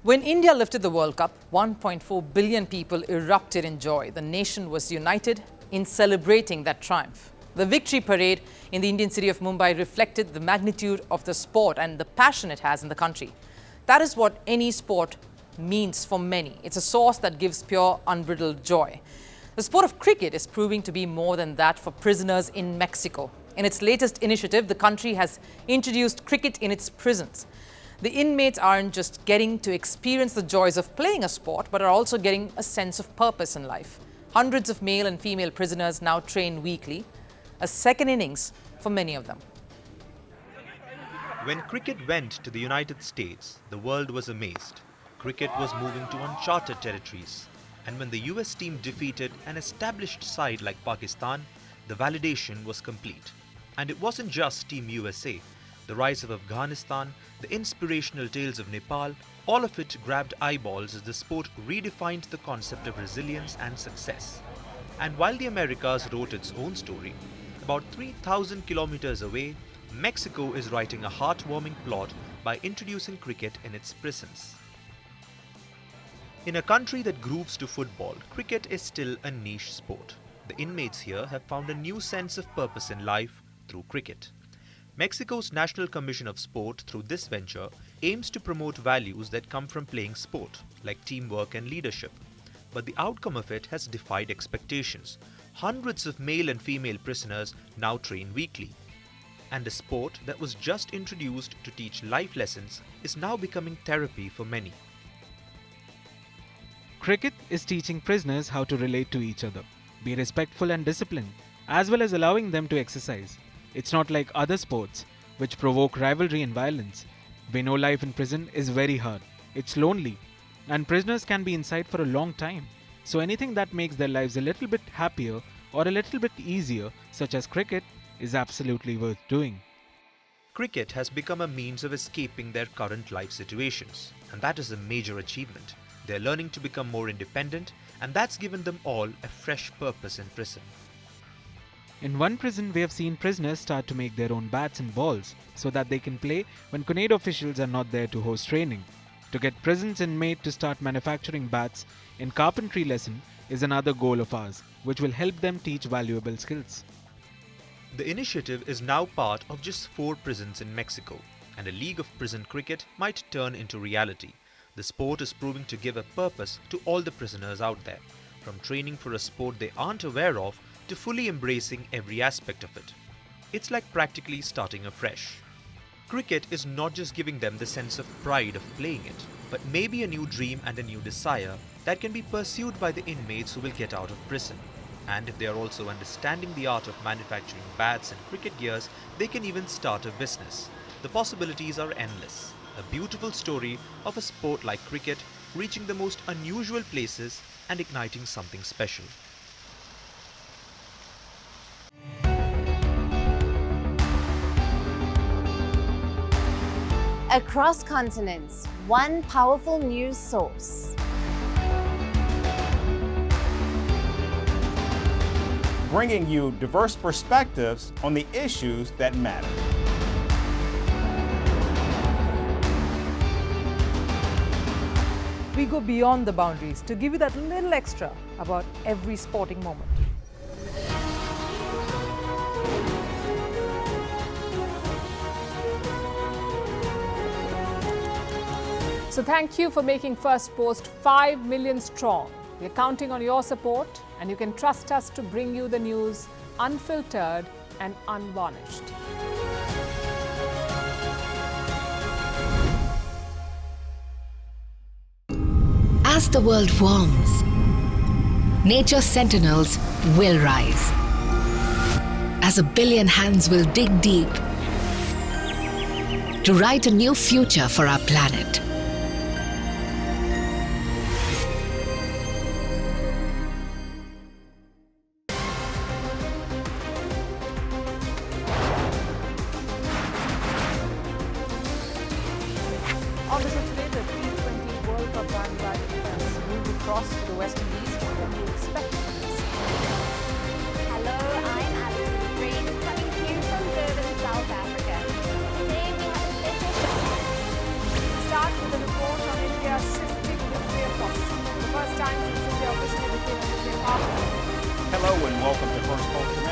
When India lifted the World Cup, 1.4 billion people erupted in joy. The nation was united in celebrating that triumph. The victory parade in the Indian city of Mumbai reflected the magnitude of the sport and the passion it has in the country. That is what any sport means for many. It's a source that gives pure, unbridled joy. The sport of cricket is proving to be more than that for prisoners in Mexico. In its latest initiative, the country has introduced cricket in its prisons. The inmates aren't just getting to experience the joys of playing a sport, but are also getting a sense of purpose in life. Hundreds of male and female prisoners now train weekly, a second innings for many of them. When cricket went to the United States, the world was amazed. Cricket was moving to uncharted territories. And when the US team defeated an established side like Pakistan, the validation was complete. And it wasn't just Team USA. The rise of Afghanistan, the inspirational tales of Nepal, all of it grabbed eyeballs as the sport redefined the concept of resilience and success. And while the Americas wrote its own story, about 3,000 kilometers away, Mexico is writing a heartwarming plot by introducing cricket in its prisons. In a country that grooves to football, cricket is still a niche sport. The inmates here have found a new sense of purpose in life through cricket. Mexico's National Commission of Sport, through this venture, aims to promote values that come from playing sport, like teamwork and leadership. But the outcome of it has defied expectations. Hundreds of male and female prisoners now train weekly. And a sport that was just introduced to teach life lessons is now becoming therapy for many. Cricket is teaching prisoners how to relate to each other, be respectful and disciplined, as well as allowing them to exercise. It's not like other sports, which provoke rivalry and violence. We know life in prison is very hard. It's lonely, and prisoners can be inside for a long time. So anything that makes their lives a little bit happier or a little bit easier, such as cricket, is absolutely worth doing. Cricket has become a means of escaping their current life situations, and that is a major achievement. They're learning to become more independent, and that's given them all a fresh purpose in prison. In one prison, we have seen prisoners start to make their own bats and balls so that they can play when CONAID officials are not there to host training. To get prisons inmates to start manufacturing bats in carpentry lesson is another goal of ours, which will help them teach valuable skills. The initiative is now part of just 4 prisons in Mexico, and a league of prison cricket might turn into reality. The sport is proving to give a purpose to all the prisoners out there, from training for a sport they aren't aware of to fully embracing every aspect of it. It's like practically starting afresh. Cricket is not just giving them the sense of pride of playing it, but maybe a new dream and a new desire that can be pursued by the inmates who will get out of prison. And if they are also understanding the art of manufacturing bats and cricket gears, they can even start a business. The possibilities are endless. A beautiful story of a sport like cricket reaching the most unusual places and igniting something special. Across continents, one powerful news source. Bringing you diverse perspectives on the issues that matter. We go beyond the boundaries to give you that little extra about every sporting moment. So thank you for making Firstpost 5 million strong. We're counting on your support, and you can trust us to bring you the news unfiltered and unvarnished. As the world warms, nature's sentinels will rise. As a billion hands will dig deep to write a new future for our planet. On this today, the T20 World Cup bandwagon has moved across to the West Indies. What can you expect from this? Hello, I'm Alison Green, coming to you from Durban, South Africa. Today we have a special show. Start with a report on India's Hello and welcome to Firstpost.